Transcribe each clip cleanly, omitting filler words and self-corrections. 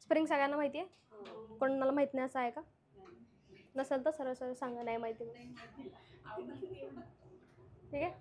Spring सगळ्यांना माहिती आहे? कोणाला माहित नाही असं आहे का? नसेल तर सरळ सरळ सांगा नाही माहिती. ठीक आहे,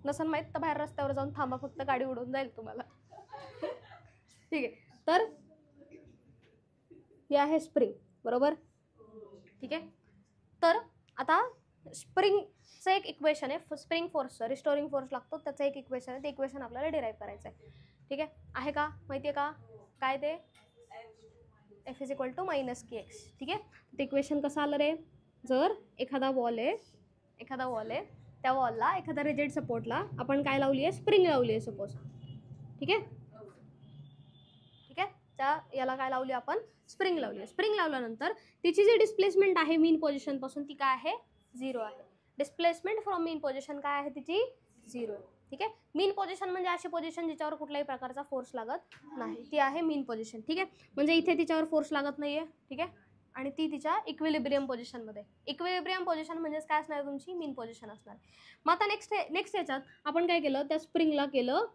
नसेल माहित तर बाहेर रस्त्यावर जाऊन थांबा, फक्त गाडी उडून जाईल तुम्हाला. ठीक आहे, तर हे आहे स्प्रिंग, बरोबर. ठीक आहे, तर आता स्प्रिंगचं एक इक्वेशन आहे, स्प्रिंग फोर्सचं रिस्टोरिंग फोर्स लागतो, त्याचं एक इक्वेशन आहे, ते इक्वेशन आपल्याला डिराईव्ह करायचं आहे. ठीक आहे का? माहिती आहे का काय ते? F is equal to -kx. ठीक आहे, ते इक्वेशन कसं आलं रे? जर एखादा वॉल आहे त्या वॉलला एखादा रिजिड सपोर्टला आपण काय लावली आहे? स्प्रिंग लावली आहे सपोज. ठीक आहे, त्या याला काय लावली आपण? स्प्रिंग लावली आहे. स्प्रिंग लावल्यानंतर तिची जी डिस्प्लेसमेंट आहे मीन पोझिशन पासून ती काय आहे? 0 आहे. डिस्प्लेसमेंट फ्रॉम मीन पोझिशन काय आहे तिची? 0 आहे. ठीक आहे, मीन पोझिशन म्हणजे अशी पोझिशन जिच्यावर कुठल्याही प्रकारचा फोर्स लागत नाही, ती आहे मीन पोझिशन. ठीक आहे, म्हणजे इथे तिच्यावर फोर्स लागत नाहीये. ठीक आहे, आणि ती तिच्या इक्विलिब्रियम पोझिशनमध्ये. इक्विलिब्रियम पोझिशन म्हणजेच काय असणार? तुमची मीन पोझिशन असणार. मग आता नेक्स्ट याच्यात आपण काय केलं? त्या स्प्रिंगला केलं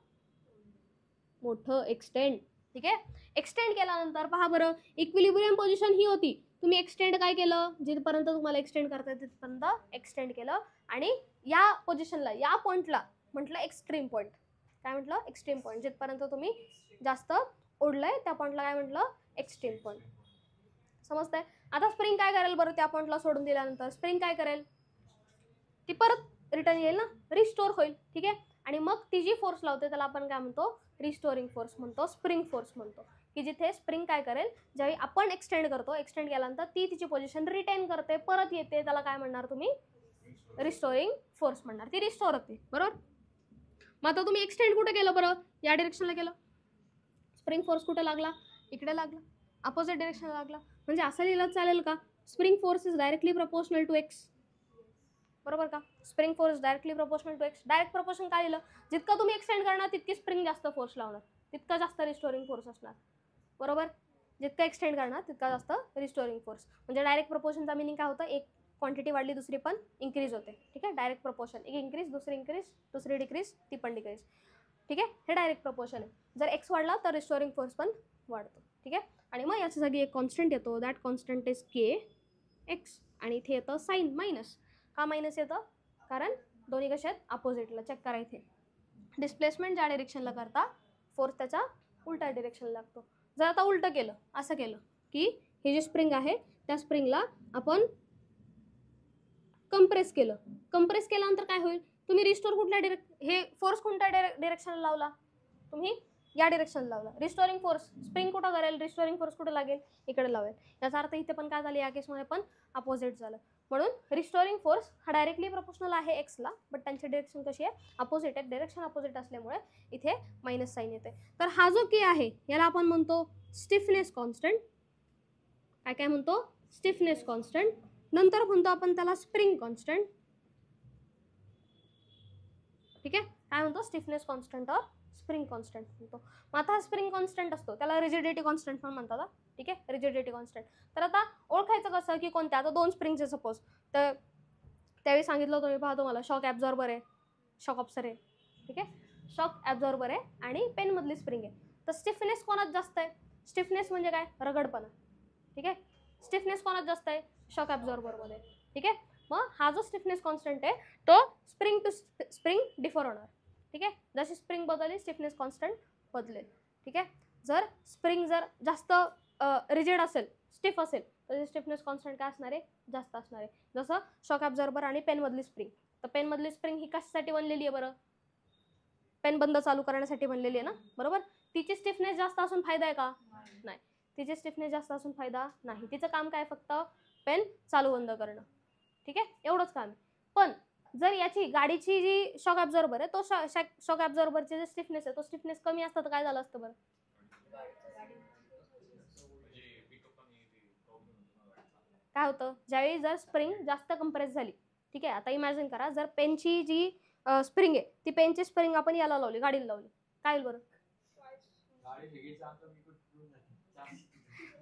मोठं एक्सटेंड. ठीक आहे, एक्सटेंड केल्यानंतर पहा बरं, इक्विलिब्रियम पोझिशन ही होती, तुम्ही एक्सटेंड काय केलं? जिथपर्यंत तुम्हाला एक्सटेंड करता येते तिथपर्यंत एक्सटेंड केलं, आणि या पोझिशनला, या पॉईंटला म्हटलं एक्स्ट्रीम पॉईंट. काय म्हटलं? Extreme point. जिथपर्यंत तुम्ही जास्त ओढलंय त्या पॉईंटला काय म्हटलं? Extreme point. समजतंय? आता स्प्रिंग काय करेल बरं? त्या पॉईंटला सोडून दिल्यानंतर स्प्रिंग काय करेल? ती परत रिटर्न येईल ना, रिस्टोर होईल. ठीक आहे, आणि मग ती जी फोर्स लावते त्याला आपण काय म्हणतो? रिस्टोरिंग फोर्स म्हणतो, स्प्रिंग फोर्स म्हणतो. की जिथे स्प्रिंग काय करेल? ज्यावेळी आपण एक्सटेंड करतो, एक्सटेंड केल्यानंतर ती तिची पोझिशन रिटेन करते, परत येते, त्याला काय म्हणणार तुम्ही? रिस्टोरिंग फोर्स म्हणणार. ती रिस्टोर होते, बरोबर. मग आता तुम्ही एक्सटेंड कुठे केलं बरं? या डिरेक्शनला केलं. स्प्रिंग फोर्स कुठे लागला? इकडे लागला, अपोजिट डिरेक्शनला लागला. म्हणजे असं लिहिलं चालेल का? Spring force is directly proportional to x. बरोबर का? Spring force directly proportional to x. Direct proportion काय लिहिलं? जितका तुम्ही एक्सटेंड करणार तितकी स्प्रिंग जास्त फोर्स लावणार, तितका जास्त रिस्टोरिंग फोर्स असणार. बरोबर, जितका एक्सटेंड करणार तितका जास्त रिस्टोरिंग फोर्स. म्हणजे डायरेक्ट प्रपोर्शनचा मिनिंग काय होतं? एक क्वांटिटी वाढली दुसरी पण इन्क्रीज होते. ठीक आहे, डायरेक्ट प्रपोर्शन. एक इन्क्रीज, दुसरी इन्क्रीज, दुसरी डिक्रीज, ती पण डिक्रीज. ठीक आहे, हे डायरेक्ट प्रपोर्शन आहे. जर एक्स वाढला तर रिस्टोरिंग फोर्स पण वाढतो. ठीक आहे, आणि मग याच्या जागी एक कॉन्स्टंट येतो, that constant is K x. आणि इथे येतं साईन मायनस. का मायनस येतं? कारण दोन्ही कसे आहेत? अपोजिटला. चेक करा इथे. डिस्प्लेसमेंट ज्या डिरेक्शनला करता फोर्स त्याच्या उलट्या डिरेक्शनला लागतो. जर आता उलटं केलं, असं केलं की ही जी स्प्रिंग आहे त्या स्प्रिंगला आपण कंप्रेस केलं. कंप्रेस केल्यानंतर काय होईल? तुम्ही रिस्टोर कुठल्या हे फोर्स कोणत्या डिरेक्शनला लावला? तुम्ही या डिरेक्शनला लावला. रिस्टोरिंग फोर्स स्प्रिंग कुठं करेल? रिस्टोरिंग फोर्स कुठे लागेल? इकडे लावेल. याचा अर्थ इथे पण काय झालं? या केसमध्ये पण अपोजिट झालं. म्हणून रिस्टोरिंग फोर्स हा डायरेक्टली प्रपोर्शनल आहे एक्सला, बट त्यांची डिरेक्शन कशी आहे? अपोजिट आहे. डिरेक्शन अपोजिट असल्यामुळे इथे मायनस साईन येते. तर हा जो के आहे याला आपण म्हणतो स्टिफनेस कॉन्स्टंट. काय म्हणतो? Stiffness constant. नंतर म्हणतो आपण त्याला स्प्रिंग कॉन्स्टंट. ठीक आहे, काय म्हणतो? स्टिफनेस कॉन्स्टंट और स्प्रिंग कॉन्स्टंट म्हणतो. मग आता हा स्प्रिंग कॉन्स्टंट असतो त्याला रिजिडिटी कॉन्स्टंट पण म्हणतात. ठीक आहे, रिजिडिटी कॉन्स्टंट. तर आता ओळखायचं कसं की कोणत्या? आता दोन स्प्रिंगचे सपोज, तर त्यावेळी सांगितलं होतं मी, पहा तुम्हाला, शॉक ॲब्झॉर्बर आहे, शॉक ऑब्सर आहे. ठीक आहे, शॉक ॲब्झॉर्बर आहे आणि पेनमधली स्प्रिंग आहे. तर स्टिफनेस कोणात जास्त आहे? स्टिफनेस म्हणजे काय? रगडपणा. ठीक आहे, स्टिफनेस कोणात जास्त आहे? शॉक ॲब्झॉर्बरमध्ये. ठीक आहे, मग हा जो स्टिफनेस कॉन्स्टंट आहे तो स्प्रिंग टू स्प्रिंग डिफर होणार. ठीक आहे, जशी स्प्रिंग बदलली स्टिफनेस कॉन्स्टंट बदलेल. ठीक आहे, जर स्प्रिंग जर जास्त रिजिड असेल, स्टिफ असेल, तर स्टिफनेस कॉन्स्टंट काय असणार आहे? जास्त असणार आहे. जसं शॉक ॲब्झॉर्बर आणि पेनमधली स्प्रिंग. तर पेनमधली स्प्रिंग ही कशासाठी बनलेली आहे बरं? पेन बंद चालू करण्यासाठी बनलेली आहे ना, बरोबर. तिची स्टिफनेस जास्त असून फायदा आहे का? नाही, तिची स्टिफनेस जास्त असून फायदा नाही. तिचं काम काय? फक्त पेन चालू बंद करणं. ठीक आहे, एवढंच काम. पण जर याची गाडीची जी शॉक ॲब्झॉर्बर आहे तो शॉक ॲब्झॉर्बरची जे स्टिफनेस आहे तो स्टिफनेस कमी असतं तर काय झालं असतं बरं? काय होतं? ज्यावेळी जर स्प्रिंग जास्त कंप्रेस झाली, ठीक आहे, आता इमॅजिन करा जर पेनची जी स्प्रिंग आहे ती पेनची स्प्रिंग आपण याला लावली, गाडीला लावली, काय होईल बरं?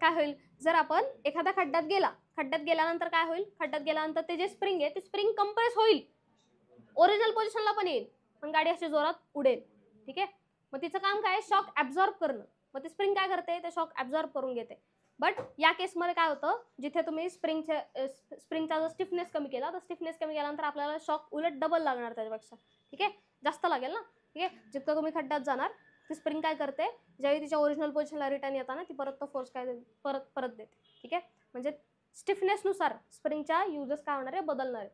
काय होईल? जर आपण एखाद्या खड्ड्यात गेल्यानंतर काय होईल? खड्ड्यात गेल्यानंतर ते जे स्प्रिंग आहे ती स्प्रिंग कंप्रेस होईल, ओरिजिनल पोझिशनला पण येईल, पण गाडी अशी जोरात उडेल. ठीक आहे, मग तिचं काम काय? शॉक ॲब्झॉर्ब करणं. मग ती स्प्रिंग काय करते, ते शॉक ऍब्झॉर्ब करून घेते. बट या केसमध्ये काय होतं, जिथे तुम्ही स्प्रिंगचा जो स्टिफनेस कमी केला, तर स्टिफनेस कमी केल्यानंतर आपल्याला शॉक उलट डबल लागणार त्याच्यापेक्षा. ठीक आहे, जास्त लागेल ना. ठीक आहे, जितकं तुम्ही खड्ड्यात जाणार ती स्प्रिंग काय करते, ज्यावेळी तिच्या ओरिजिनल पोझिशनला रिटर्न येताना ती परत तो फोर्स काय परत देते. ठीक आहे, म्हणजे स्टिफनेसनुसार स्प्रिंगच्या युजेस काय होणार आहे, बदलणार आहे.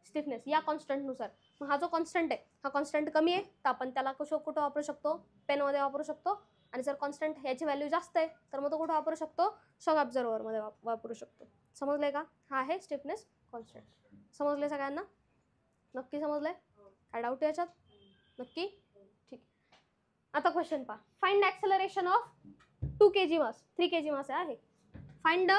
स्टिफनेस या कॉन्स्टंटनुसार. मग हा जो कॉन्स्टंट आहे, हा कॉन्स्टंट कमी आहे तर आपण त्याला कुठं वापरू शकतो, पेनमध्ये वापरू शकतो. आणि जर कॉन्स्टंट ह्याची व्हॅल्यू जास्त आहे तर मग तो कुठं वापरू शकतो, शॉक ॲब्झॉर्बरमध्ये वापरू शकतो. समजलंय का, हा आहे स्टिफनेस कॉन्स्टंट. समजले सगळ्यांना, नक्की समजलंय, काय डाऊट याच्यात, नक्की. ठीक. आता क्वेश्चन पहा, find acceleration of 2 kg mass. 3 kg मास आहे. Find the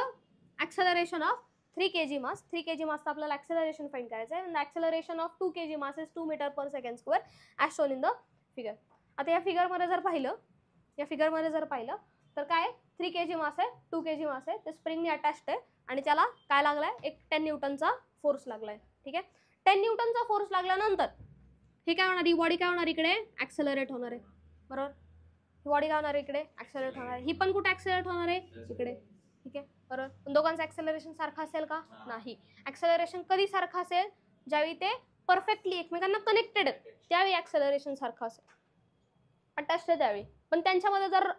acceleration of 3 kg mass. 3 kg मास तर आपल्याला ॲक्सेलरेशन फाइंड करायचं आहे. Acceleration of 2 kg mass is 2 metre per second square as shown in the figure. आता या फिगरमध्ये जर पाहिलं तर काय, 3 kg मास आहे, 2 kg मास आहे, ते स्प्रिंगने अटॅच्ड आहे आणि त्याला काय लागलाय, एक 10 न्यूटनचा फोर्स लागलाय. ठीक आहे, 10 न्यूटनचा फोर्स लागल्यानंतर हे काय होणार, ही बॉडी काय होणार, इकडे ॲक्सेलरेट होणार आहे. बरोबर, ही बॉडी काय होणार आहे, इकडे ॲक्सेलरेट होणार आहे. ही पण कुठे ॲक्सेलरेट होणार आहे, इकडे. ठीक आहे, बरोबर. पण दोघांचं ॲक्सेलरेशन सारखं असेल का, नाही. ॲक्सेलरेशन कधी सारखं असेल, ज्यावेळी ते परफेक्टली एकमेकांना कनेक्टेड आहेत त्यावेळी ॲक्सेलरेशन सारखं असेल, अटॅच्ड आहे त्यावेळी. पण त्यांच्यामध्ये जर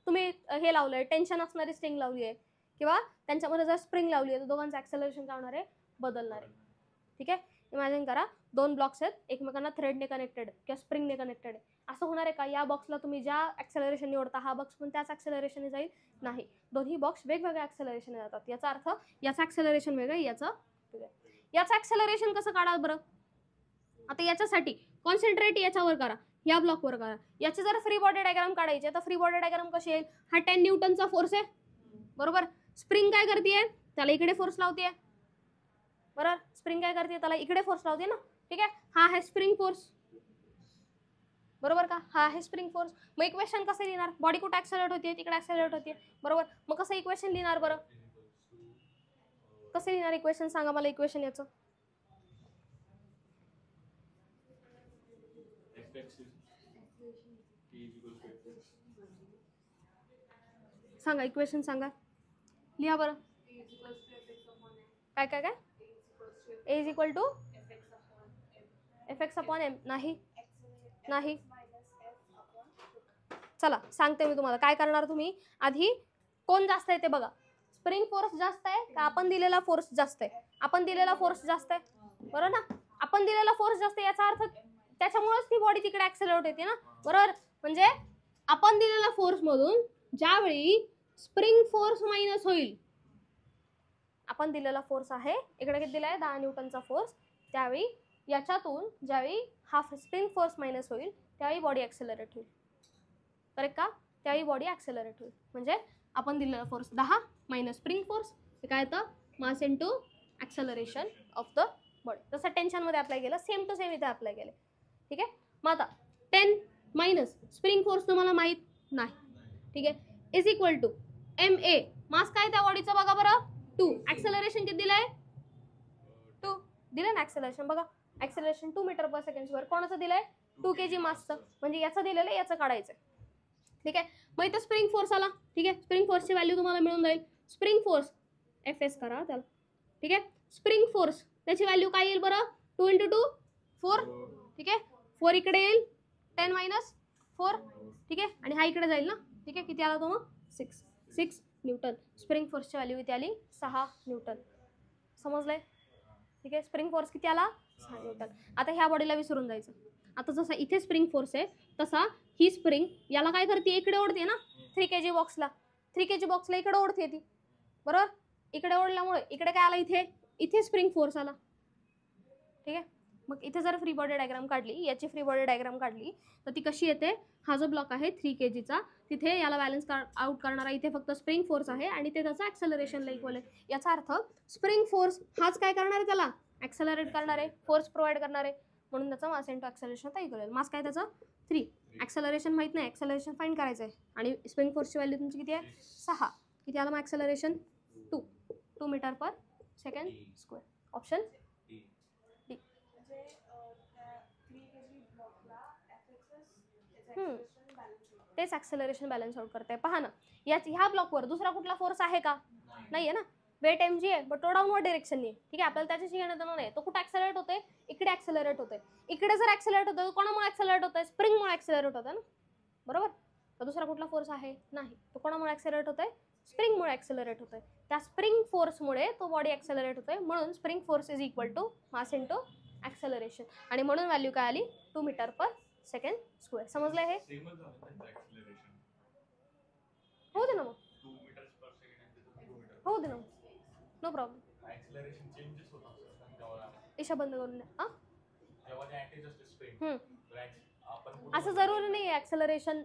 तुम्ही हे लावलंय, टेन्शन असणारी स्ट्रिंग लावली आहे किंवा त्यांच्यामध्ये जर स्प्रिंग लावली आहे तर दोघांचं ॲक्सेलरेशन काय होणार आहे, बदलणार आहे. ठीक आहे, इमॅजिन करा, 2 ब्लॉक्स आहेत, एकमेकांना थ्रेडने कनेक्टेड किंवा स्प्रिंगने कनेक्टेड आहे. असं होणार आहे का, या बॉक्सला तुम्ही ज्या ॲक्सेलरेशन निवडता हा बॉक्स पण त्याच ॲक्सेलरेशनने जाईल, नाही. दोन्ही बॉक्स वेगवेगळ्या ॲक्सेलरेशनने जातात. याचा अर्थ याचं ॲक्सेलरेशन वेगळं, याचं वेगळं. याचं ॲक्सेलरेशन कसं काढाल बरं. आता याच्यासाठी कॉन्सन्ट्रेट याच्यावर करा, या ब्लॉकवर करा. याची जर फ्री बॉडी डायग्राम काढायची तर फ्री बॉडी डायग्राम कशी येईल, हा 10 न्यूटनचा फोर्स आहे. बरोबर, स्प्रिंग काय करते, त्याला इकडे फोर्स लावते. बरोबर, स्प्रिंग काय करते, त्याला इकडे फोर्स लावते ना. ठीक आहे, हा आहे स्प्रिंग फोर्स. बरोबर का, हा आहे स्प्रिंग फोर्स. मग इक्वेशन कसं लिहिणार, बॉडी कुठे ॲक्सेलरेट होते, तिकडे ॲक्सेलरेट होते. बरोबर, मग कसं इक्वेशन लिहिणार बरं, कसं लिहिणार इक्वेशन, सांगा मला इक्वेशन याचं. सांगा इक्वेशन, सांगा, लिहा बरं. काय काय काय, ए इज इक्वल टू fx/m. नाही नाही, चला सांगते मी तुम्हाला काय करणार. तुम्ही आधी कोण जास्त आहे ते बघा, स्प्रिंग फोर्स जास्त आहे का आपण दिलेला फोर्स जास्त आहे. आपण दिलेला फोर्स जास्त आहे, बरोबर ना. आपण दिलेला फोर्स जास्त आहे याचा अर्थ त्याच्यामुळेच ती बॉडी तिकडे ॲक्सेलरेट होते ना. बरोबर, म्हणजे आपण दिलेला फोर्स मधून ज्यावेळी स्प्रिंग फोर्स मायनस होईल, आपण दिलेला फोर्स आहे इकडे किती दिलाय, 10 न्यूटनचा फोर्स, त्यावेळी याच्यातून ज्यावेळी हा स्प्रिंग फोर्स मायनस होईल त्यावेळी बॉडी ॲक्सेलरेट होईल. करेक्ट का, त्यावेळी बॉडी ॲक्सेलरेट होईल. म्हणजे आपण दिलेला फोर्स 10 मायनस स्प्रिंग फोर्स, हे काय येतं, mass into acceleration of the body. तसं टेन्शनमध्ये अप्लाय केलं, सेम टू सेम इथे अप्लाय केलं. ठीक आहे, मग आता 10 मायनस स्प्रिंग फोर्स तुम्हाला माहीत नाही. ठीक आहे, इज इक्वल टू ma, मास काय त्या बॉडीचं बघा बरं, 2. ॲक्सेलरेशन किती दिलंय, 2 दिलं ना ॲक्सेलरेशन. बघा ॲक्सेलरेशन 2 मीटर/सेकंड. कोणाचं दिलंय, 2 kg मासचं, म्हणजे याचं दिलेलं आहे, याचं काढायचं. ठीक आहे, मग इथं स्प्रिंग फोर्स आला. ठीक आहे, स्प्रिंग फोर्सची व्हॅल्यू तुम्हाला मिळून जाईल. स्प्रिंग फोर्स एफ करा त्याला. ठीक आहे, स्प्रिंग फोर्स त्याची व्हॅल्यू काय येईल बरं, 2 × 2 4. ठीक आहे, 4 इकडे येईल, 10 मायनस 4. ठीक आहे, आणि हा इकडे जाईल ना. ठीक आहे, किती आला तो मग, 6 न्यूटन. स्प्रिंग फोर्सची व्हॅल्यू इथे आली 6 न्यूटन. समजलंय. ठीक आहे, स्प्रिंग फोर्स किती आला, 6 न्यूटन. आता ह्या बॉडीला विसरून जायचं. आता जसा इथे स्प्रिंग फोर्स आहे तसा ही स्प्रिंग याला काय करते, इकडे ओढते ना. 3 kg बॉक्सला, 3 kg बॉक्सला इकडे ओढते ती. बरोबर, इकडे ओढल्यामुळे इकडे काय आला, इथे स्प्रिंग फोर्स आला. ठीक आहे, मग इथे जर फ्री बॉडी डायग्राम काढली, याची फ्री बॉडी डायग्राम काढली तर ती कशी येते, हा जो ब्लॉक आहे 3 kgचा, तिथे याला बॅलन्स आउट करणारा इथे फक्त स्प्रिंग फोर्स आहे आणि ते त्याचा ॲक्सेलरेशनला इक्वल आहे. याचा अर्थ स्प्रिंग फोर्स हाच काय करणार आहे, त्याला ॲक्सेलरेट करणार आहे, फोर्स प्रोव्हाइड करणार आहे, म्हणून त्याचा मास इंटू ॲक्सेलरेशन आता इक्वल आहे. मास काय त्याचा 3, ॲक्सेलरेशन माहित नाही, ॲक्सेलरेशन फाइंड करायचं आहे. आणि स्प्रिंग फोर्सची व्हॅल्यू तुमची किती आहे, 6. किती आला मग acceleration, 2 metre per second square. Option D. तेच ॲक्सेलरेशन बॅलन्स आउट करते. पहा ना, ह्या ब्लॉकवर दुसरा कुठला फोर्स आहे का? नाही आहे ना. वेट mg आहे, बट तो डाऊनवर्ड डिरेक्शननी आहे. ठीक आहे, आपल्याला त्याच्याशी घेणं देणं नाही. तो कुठे ॲक्सेलरेट होतोय? इकडे ॲक्सेलरेट होतोय. इकडे जर ॲक्सेलरेट होतोय, कोणामुळे ॲक्सेलरेट होतोय? स्प्रिंगमुळे ॲक्सेलरेट होतोय ना, बरोबर? तर दुसरा कुठला फोर्स आहे? नाही. तो कोणामुळे ॲक्सेलरेट होतोय? स्प्रिंगमुळे ॲक्सेलरेट होतोय. त्या स्प्रिंग फोर्समुळे तो बॉडी ॲक्सेलरेट होतोय. म्हणून spring force is equal to mass into acceleration. आणि म्हणून व्हॅल्यू काय आली? 2 मीटर पर सेकंड स्क्वेअर. समजलं हे? हो दे ना मग, हो दे ना, नो प्रॉब्लेम. ईशा बंद करून द्या. असं जरुरी नाही ॲक्सेलरेशन